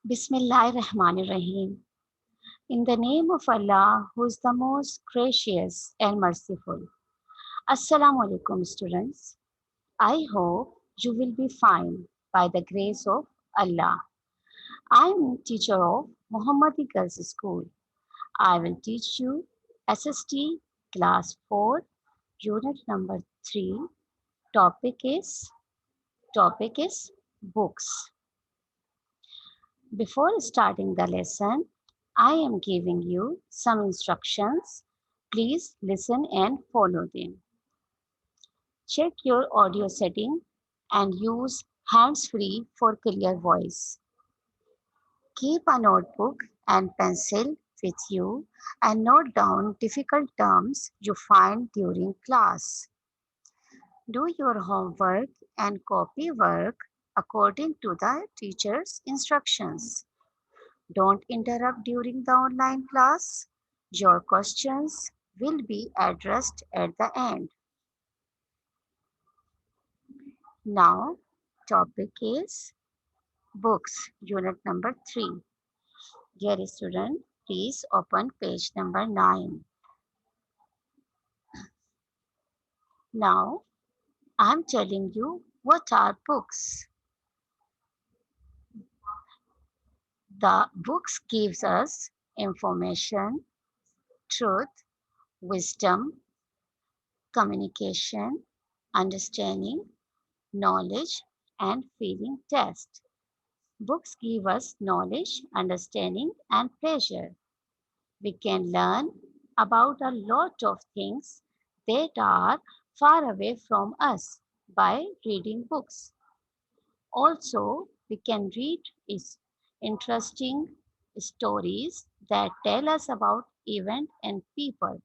Bismillahirrahmanirrahim. In the name of Allah, who is the most gracious and merciful. Assalamu alaikum, students. I hope you will be fine by the grace of Allah. I am teacher of Muhammadi Girls School. I will teach you SST class 4, unit number 3. Topic is topic is books. Before starting the lesson, I am giving you some instructions. Please listen and follow them. Check your audio setting and use hands free for clear voice. Keep a notebook and pencil with you and note down difficult terms you find during class. Do your homework and copy work according to the teacher's instructions. Don't interrupt during the online class. Your questions will be addressed at the end. Now, topic is books, unit number 3. Dear student, please open page number 9. Now, I'm telling you what are books. The books gives us information, truth, wisdom, communication, understanding, knowledge, and feeling test. Books give us knowledge, understanding, and pleasure. We can learn about a lot of things that are far away from us by reading books. Also, we can read is interesting stories that tell us about events and people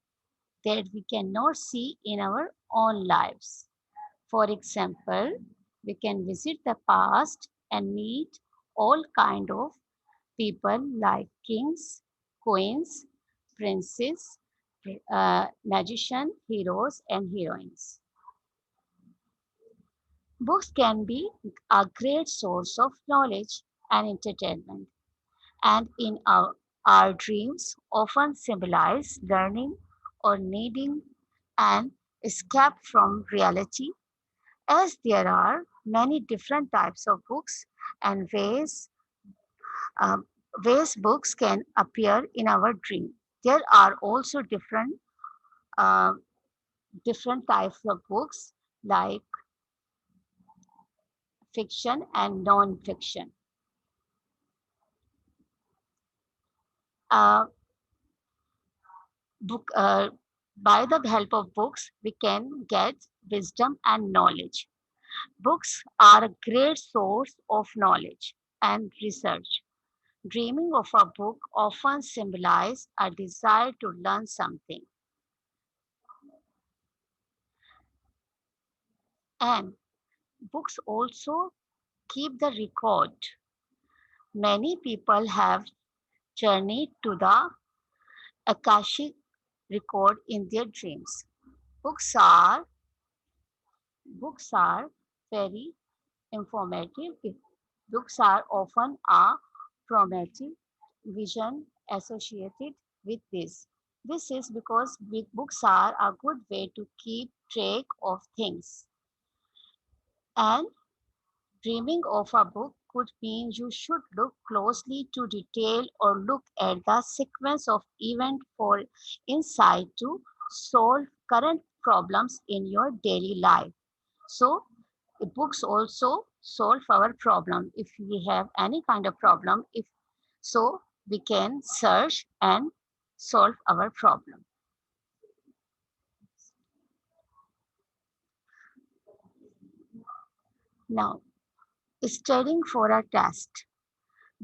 that we cannot see in our own lives. For example, we can visit the past and meet all kind of people like kings, queens, princes, magician, heroes, and heroines. Books can be a great source of knowledge and entertainment, and in our dreams often symbolize learning or needing an escape from reality, as there are many different types of books and um, ways books can appear in our dream. There are also uh, different types of books like fiction and non-fiction. Uh, book by the help of books, we can get wisdom and knowledge. Books are a great source of knowledge and research. Dreaming of a book often symbolizes a desire to learn something. And books also keep the record. Many people have journeyed to the Akashic record in their dreams. Books are books are very informative. Books are often a traumatic vision associated with this. This is because big books are a good way to keep track of things. And dreaming of a book could mean you should look closely to detail or look at the sequence of events for insight to solve current problems in your daily life. So, the books also solve our problem. If we have any kind of problem, if so, we can search and solve our problem. Now, studying for a test.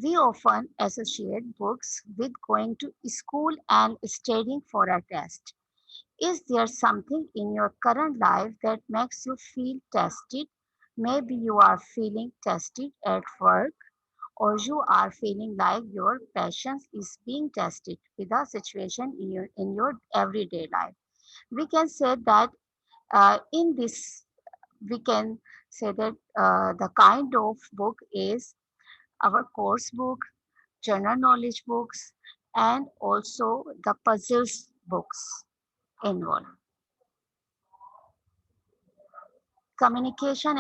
We often associate books with going to school and studying for a test. Is there something in your current life that makes you feel tested? Maybe you are feeling tested at work, or you are feeling like your patience is being tested with a situation in your everyday life. We can say that in this, we can say that the kind of book is our course book, general knowledge books, and also the puzzles books involved. Communication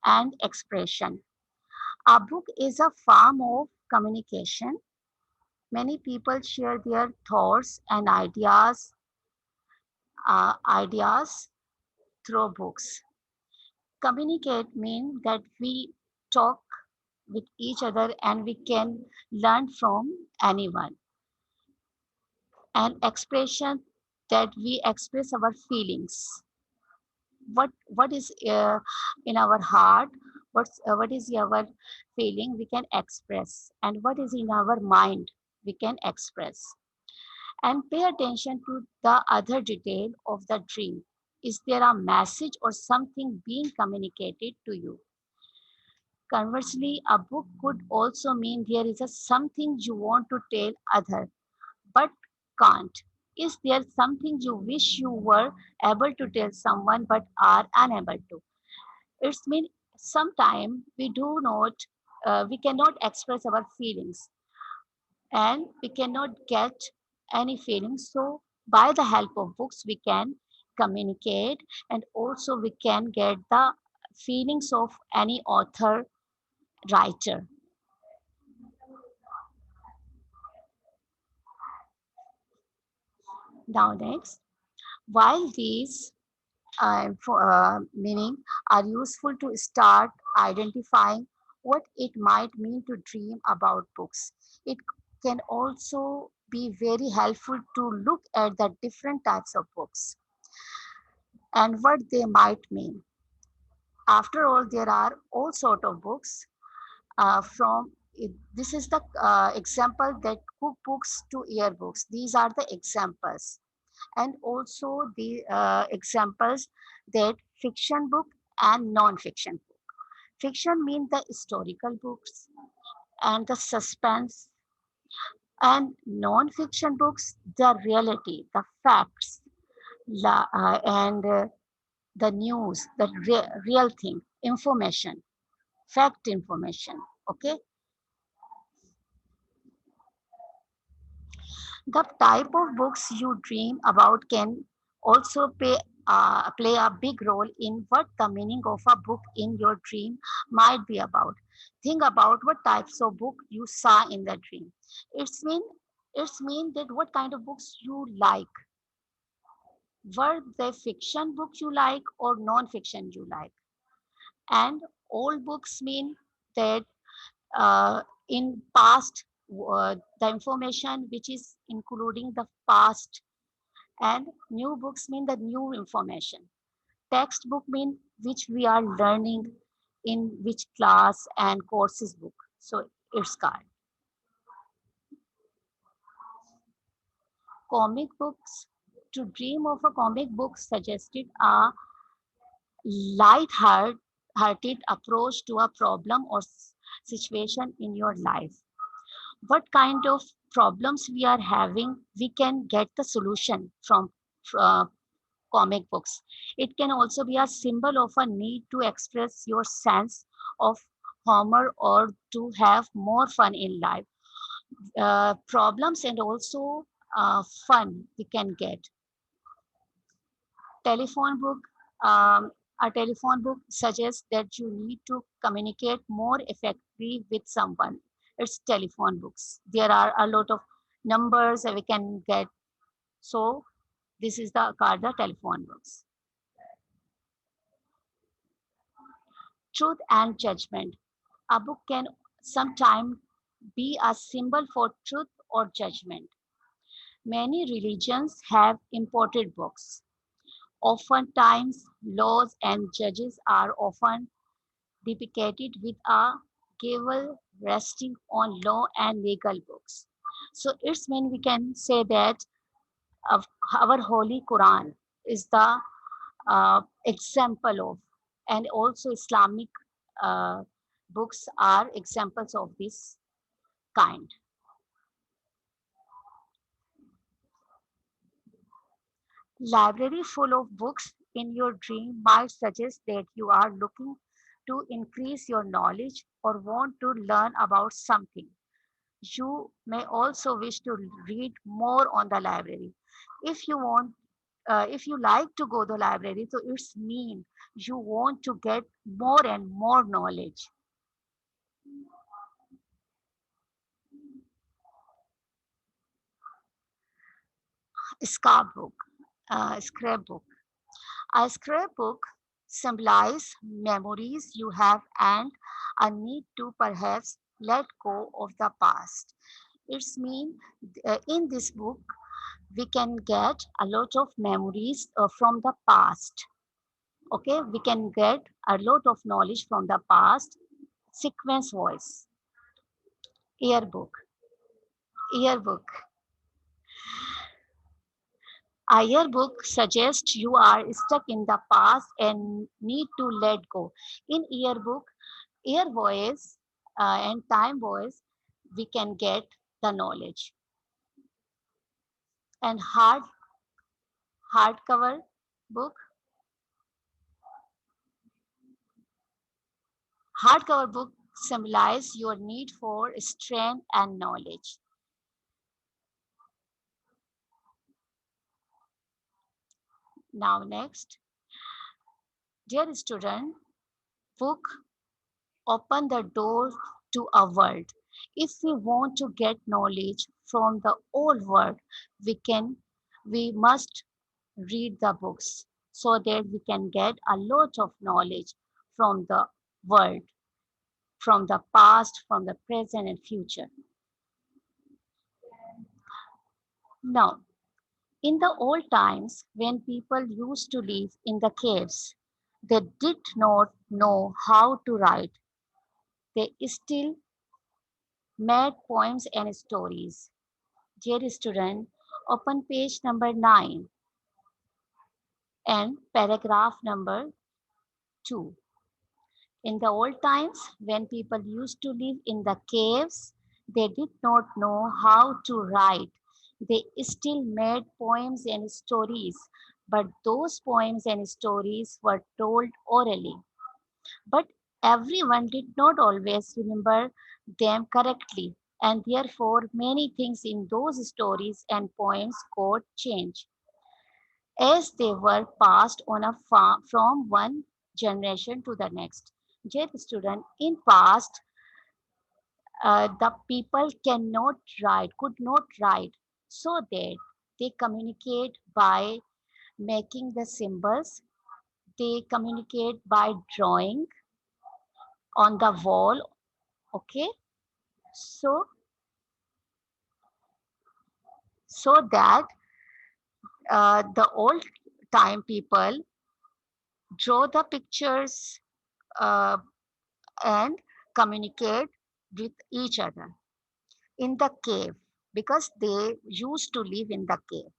and expression. A book is a form of communication. Many people share their thoughts and ideas through books. Communicate means that we talk with each other and we can learn from anyone. And expression, that we express our feelings. What is in our heart, what is our feeling we can express, and what is in our mind we can express. And pay attention to the other detail of the dream. Is there a message or something being communicated to you? Conversely, a book could also mean there is a something you want to tell other but can't. Is there something you wish you were able to tell someone but are unable to? It's mean sometimes we cannot express our feelings and we cannot get any feelings. So by the help of books, we can communicate and also we can get the feelings of any author, writer. Now next, while these meaning are useful to start identifying what it might mean to dream about books. It can also be very helpful to look at the different types of books and what they might mean. After all, there are all sort of books from this is the example that cookbooks to yearbooks. These are the examples, and also the examples that fiction book and non-fiction book. Fiction means the historical books and the suspense, and non-fiction books the reality, the facts, and the news, the real thing, information, fact information. Okay, the type of books you dream about can also play a big role in what the meaning of a book in your dream might be about. Think about what types of book you saw in the dream. It's mean it's mean that what kind of books you like. Were they fiction books you like or non-fiction you like? And old books mean that in past the information which is including the past, and new books mean the new information. Textbook mean which we are learning in which class and courses book. So it's called comic books. To dream of a comic book suggested a light-hearted approach to a problem or situation in your life. What kind of problems we are having, we can get the solution from uh, comic books. It can also be a symbol of a need to express your sense of humor or to have more fun in life. Problems and also fun we can get. Telephone book. A telephone book suggests that you need to communicate more effectively with someone. It's telephone books. There are a lot of numbers that we can get. So this is the called the telephone books. Truth and judgment. A book can sometimes be a symbol for truth or judgment. Many religions have imported books. Oftentimes, laws and judges are often depicted with a gavel resting on law and legal books. So it's mean we can say that our Holy Quran is the example of, and also Islamic uh, books are examples of this kind. Library full of books in your dream might suggest that you are looking to increase your knowledge or want to learn about something. You may also wish to read more on the library. If you want, if you like to go to the library, so it's mean you want to get more and more knowledge. Scrapbook, scrapbook. A scrapbook symbolize memories you have and a need to perhaps let go of the past. It's mean in this book we can get a lot of memories from the past. Okay, we can get a lot of knowledge from the past. Sequence voice, yearbook, yearbook. A yearbook suggests you are stuck in the past and need to let go. In yearbook, ear voice and time voice, we can get the knowledge. And hardcover book, hardcover book symbolize your need for strength and knowledge. Now next, dear student, book open the door to a world. If we want to get knowledge from the old world, we must read the books so that we can get a lot of knowledge from the world, from the past, from the present and future. Now, in the old times, when people used to live in the caves, they did not know how to write. They still made poems and stories. Dear student, open page number 9 and paragraph number 2. In the old times, when people used to live in the caves, they did not know how to write. They still made poems and stories, but those poems and stories were told orally. But everyone did not always remember them correctly, and therefore many things in those stories and poems got changed as they were passed on from one generation to the next. Dear student, in past, the people could not write, so that they communicate by making the symbols. They communicate by drawing on the wall. Okay, so that the old time people draw the pictures uh, and communicate with each other in the cave because they used to live in the cave.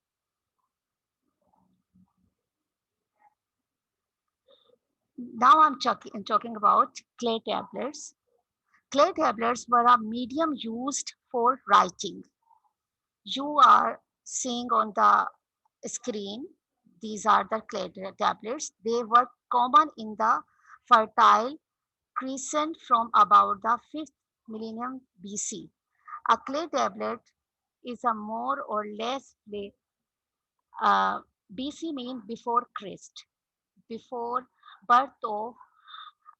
Now I'm talking about clay tablets. Clay tablets were a medium used for writing. You are seeing on the screen, these are the clay tablets. They were common in the fertile Crescent from about the 5th millennium BC. A clay tablet is a more or less BC means before Christ, before birth of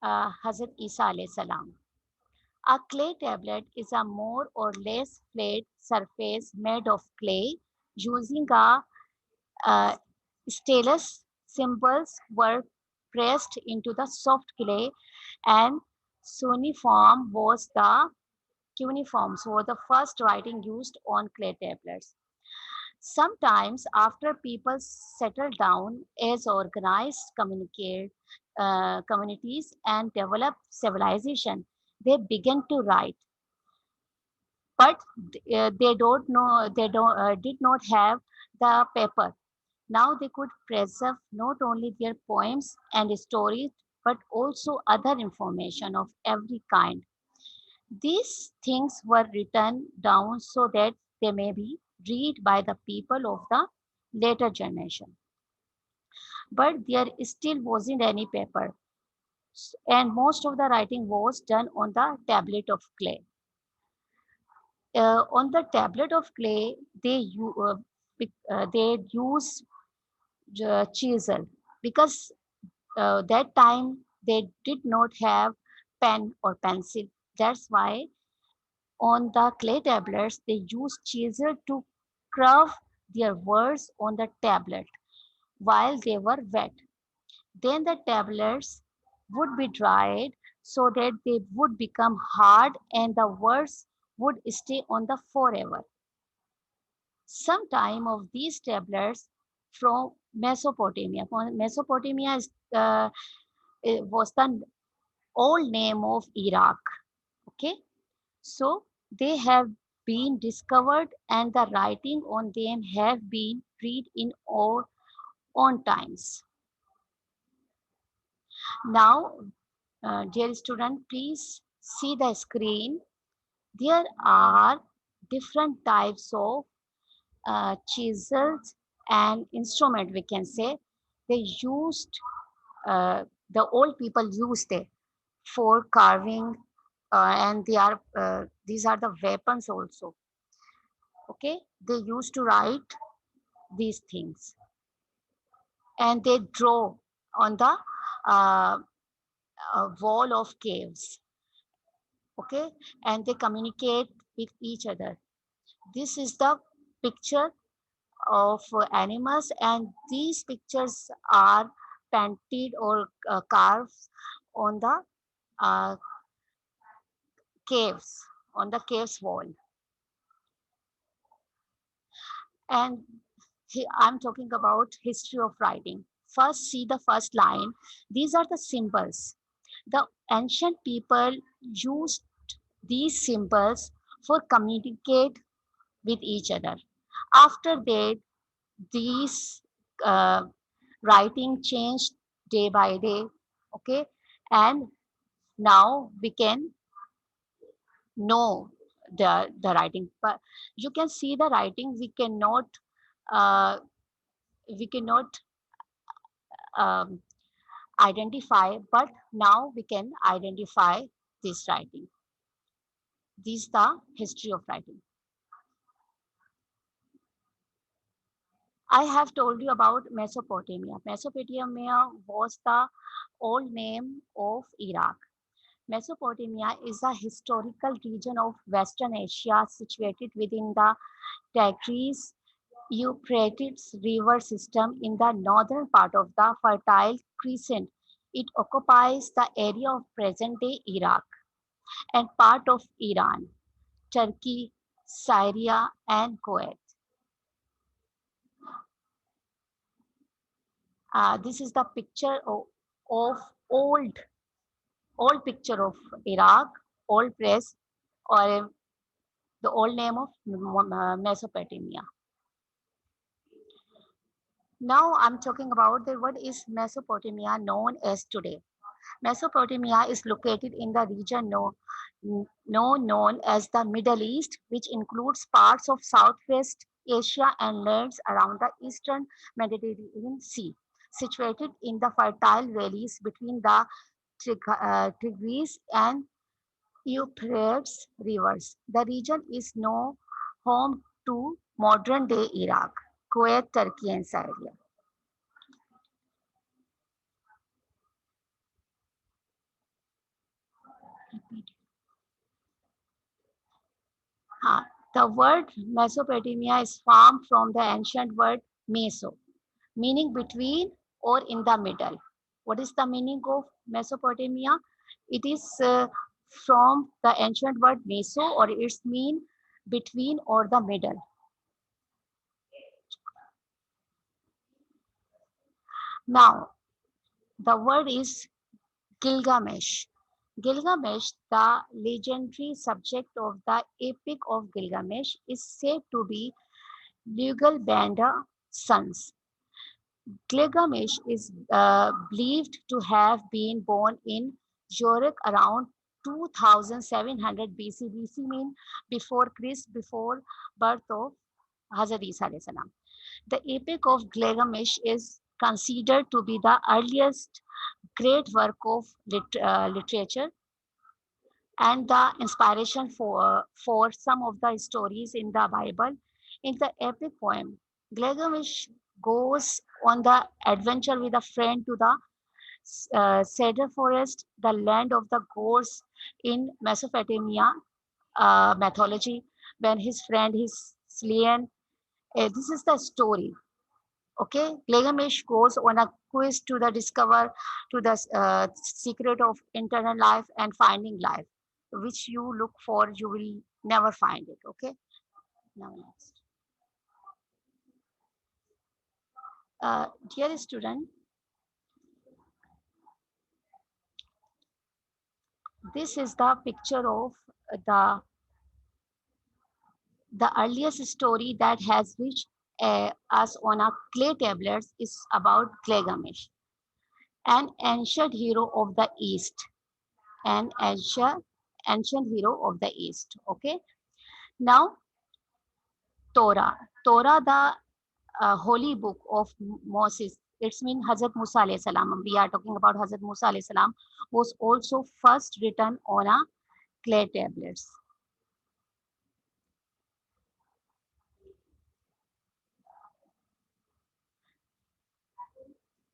Hazrat Isa alayhi salam. A clay tablet is a more or less flat surface made of clay using a uh, stylus. Symbols were pressed into the soft clay and cuneiforms were the first writing used on clay tablets. Sometimes, after people settled down as organized communities and developed civilization, they began to write. But they don't know they don't did not have the paper. Now they could preserve not only their poems and stories but also other information of every kind. These things were written down so that they may be read by the people of the later generation. But there still wasn't any paper, and most of the writing was done on the tablet of clay. On the tablet of clay, they use chisel because that time they did not have pen or pencil. That's why on the clay tablets they use chisel to carve their words on the tablet while they were wet. Then the tablets would be dried so that they would become hard and the words would stay on the forever. Some time of these tablets from Mesopotamia. Mesopotamia was the old name of Iraq. Okay, so they have been discovered and the writing on them have been read in all on times. Now, dear student, please see the screen. There are different types of chisels and instrument, we can say. They used, the old people used it for carving, and these are the weapons also. Okay, they used to write these things and they draw on the uh, wall of caves. Okay, and they communicate with each other. This is the picture of animals, and these pictures are painted or carved on the uh, caves, on the caves wall. And I'm talking about history of writing. First, see the first line. These are the symbols. The ancient people used these symbols for communicate with each other. After that, these uh, writing changed day by day. Okay, and now we can know the writing, but you can see the writing. Uh, we cannot um, identify, but now we can identify this writing. This is the history of writing. I have told you about Mesopotamia. Mesopotamia was the old name of Iraq. Mesopotamia is a historical region of Western Asia situated within the Tigris Euphrates river system in the northern part of the Fertile Crescent. It occupies the area of present-day Iraq and part of Iran, Turkey, Syria, and Kuwait. This is the picture of old, old picture of Iraq, old place, or the old name of Mesopotamia. Now I'm talking about what is Mesopotamia known as today. Mesopotamia is located in the region known as the Middle East, which includes parts of Southwest Asia and lands around the eastern Mediterranean Sea, situated in the fertile valleys between the Tigris and Euphrates rivers. The region is now home to modern-day Iraq, Kuwait, Turkey, and Syria. Huh. The word Mesopotamia is formed from the ancient word meso, meaning between or in the middle. What is the meaning of Mesopotamia? It is from the ancient word meso, or its mean between or the middle. Now, the word is Gilgamesh. Gilgamesh, the legendary subject of the Epic of Gilgamesh, is said to be Lugalbanda's sons. Gilgamesh is believed to have been born in Uruk around 2700 BC. BC mean before Christ, before birth of Hazrat Isa alayhi salam. The Epic of Gilgamesh is considered to be the earliest great work of literature and the inspiration for some of the stories in the Bible. In the epic poem, Gilgamesh goes on the adventure with a friend to the cedar forest, the land of the gods in Mesopotamia mythology. When his friend is slain, this is the story. Okay, Gilgamesh goes on a quest to the discover to the secret of internal life and finding life, which you look for, you will never find it. Okay, now next. Dear student, this is the picture of the the earliest story that has reached us on a clay tablets is about Gilgamesh, an ancient hero of the East, an ancient hero of the East. Okay, now Torah. Torah, the holy book of Moses. It's mean Hazrat Musa alayhi salam. We are talking about Hazrat Musa alayhi salam was also first written on a clay tablets.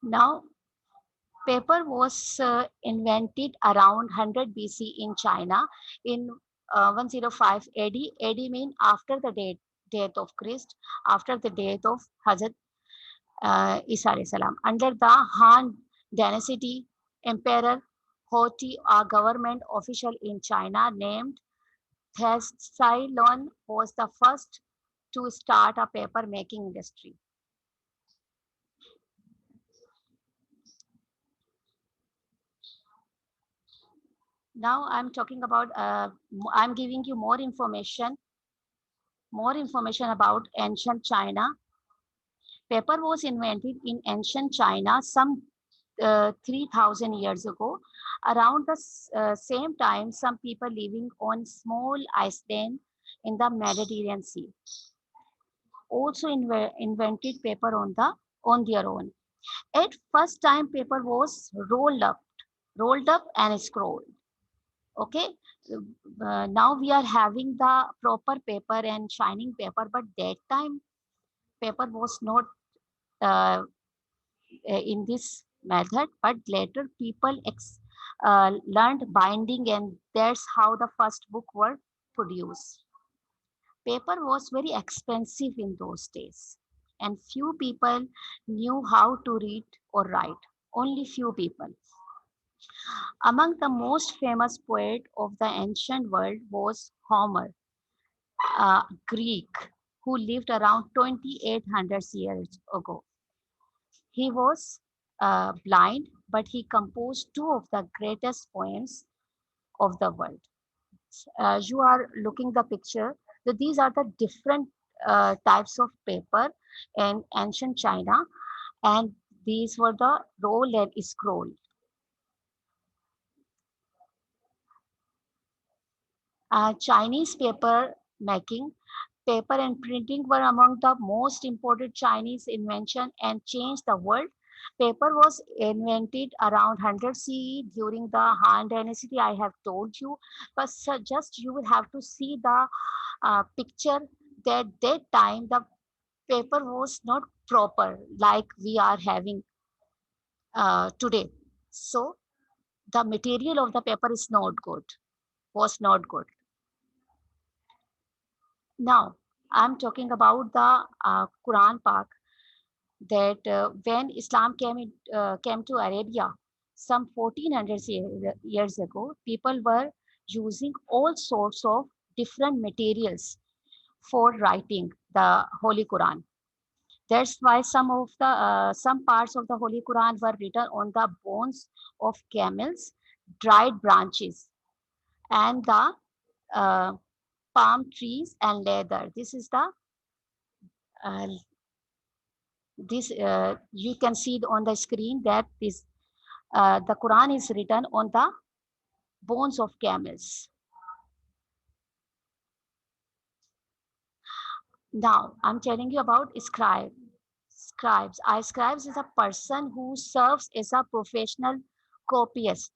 Now, paper was invented around 100 BC in China in 105 AD. AD mean after the death of Christ, after the death of Hazrat Isa alayhi salam. Under the Han dynasty, Emperor Hoti, a government official in China named Cylon, was the first to start a paper making industry. Now I'm talking about, I'm giving you more information about ancient China. Paper was invented in ancient China some 3000 years ago. Around the same time, some people living on small island in the Mediterranean Sea also invented paper on their own. At first time, paper was rolled up and scrolled. Okay, now we are having the proper paper and shining paper, but that time paper was not uh, in this method, but later people learned binding, and that's how the first book were produced. Paper was very expensive in those days, and few people knew how to read or write. Only few people. Among the most famous poet of the ancient world was Homer, a Greek who lived around 2800 years ago. He was blind, but he composed two of the greatest poems of the world. You are looking the picture. So these are the different types of paper in ancient China, and these were the roll and scroll. Chinese paper making, paper and printing were among the most important Chinese invention and changed the world. Paper was invented around 100 CE during the Han Dynasty. I have told you, but just you will have to see the picture that time the paper was not proper like we are having today. So the material of the paper is not good, was not good. Now, I'm talking about the Quran Pak that when Islam came to Arabia some 1400 years ago, people were using all sorts of different materials for writing the Holy Quran. That's why some parts of the Holy Quran were written on the bones of camels, dried branches, and the uh, palm trees and leather. This is the uh, this you can see on the screen that this the Quran is written on the bones of camels. Now I'm telling you about scribes. Scribes is a person who serves as a professional copyist.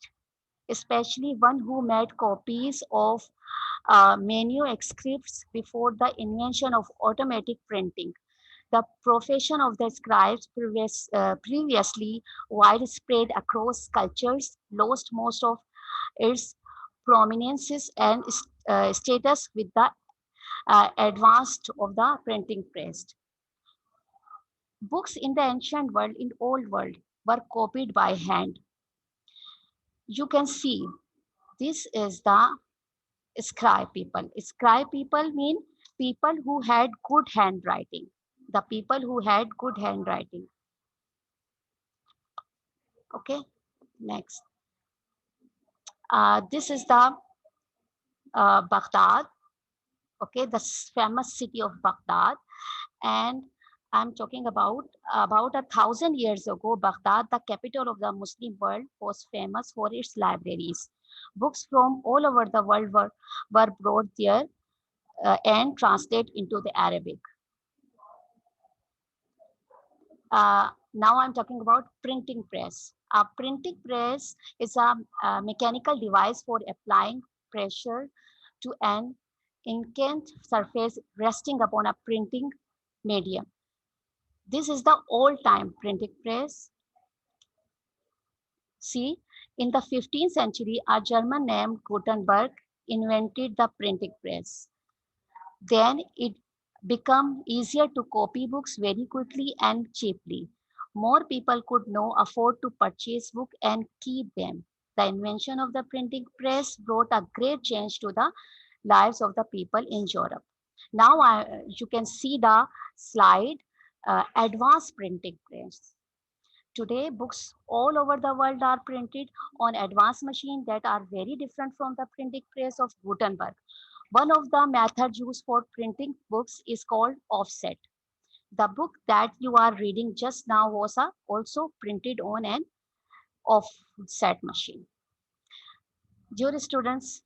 especially one who made copies of manuscripts before the invention of automatic printing. The profession of the scribes, previously widespread across cultures, lost most of its prominence and status with the advance of the printing press. Books in the ancient world, in old world, were copied by hand. You can see this is the scribe people. Scribe people mean people who had good handwriting. The people who had good handwriting. Okay, next. This is the Baghdad. Okay, the famous city of Baghdad, and I'm talking about 1,000 years ago. Baghdad, the capital of the Muslim world, was famous for its libraries. Books from all over the world were brought there and translated into the Arabic. Now I'm talking about printing press. A printing press is a mechanical device for applying pressure to an inked surface resting upon a printing medium. This is the old-time printing press. See, in the 15th century, a German named Gutenberg invented the printing press. Then it became easier to copy books very quickly and cheaply. More people could now afford to purchase books and keep them. The invention of the printing press brought a great change to the lives of the people in Europe. Now you can see the slide, advanced printing press. Today, books all over the world are printed on advanced machines that are very different from the printing press of Gutenberg. One of the methods used for printing books is called offset. The book that you are reading just now was also printed on an offset machine. Dear students,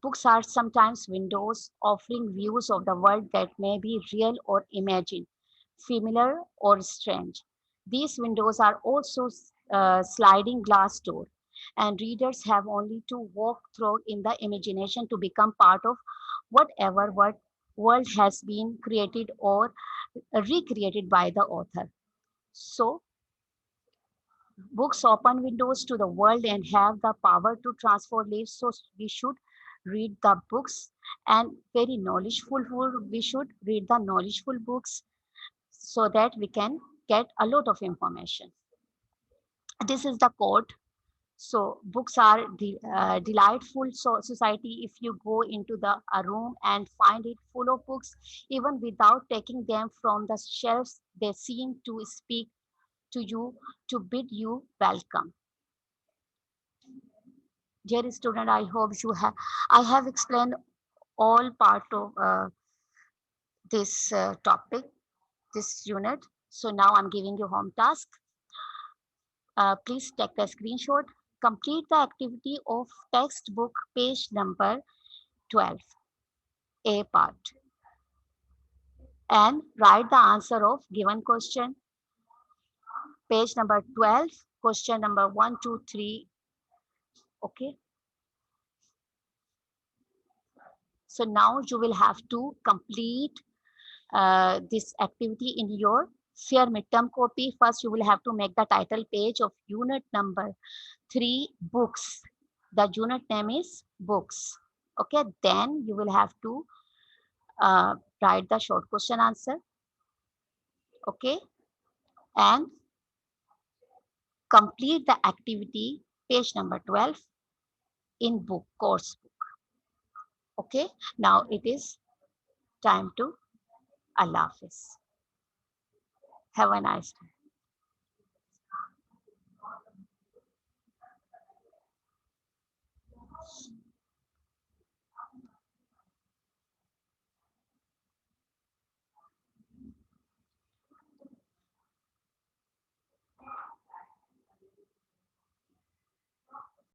books are sometimes windows offering views of the world that may be real or imagined, familiar or strange. These windows are also sliding glass door, and readers have only to walk through in the imagination to become part of whatever world has been created or recreated by the author. So, books open windows to the world and have the power to transform lives. So we should read the books and very knowledgeful. We should read the knowledgeful books so that we can get a lot of information. This is the quote. So books are delightful society. If you go into the a room and find it full of books, even without taking them from the shelves, they seem to speak to you to bid you welcome. Dear student, I hope I have explained all part of this topic, this unit. So now I'm giving you home task. Please take the screenshot. Complete the activity of textbook page number 12, A part, and write the answer of given question. Page number 12, question number 1, 2, 3. Okay. So now you will have to complete this activity in your fair midterm copy. First, you will have to make the title page of unit number 3, books. The unit name is books. Okay, then you will have to write the short question answer. Okay, and complete the activity page number 12 in book course book. Okay, now it is time to Allah Hafiz. Have a nice day.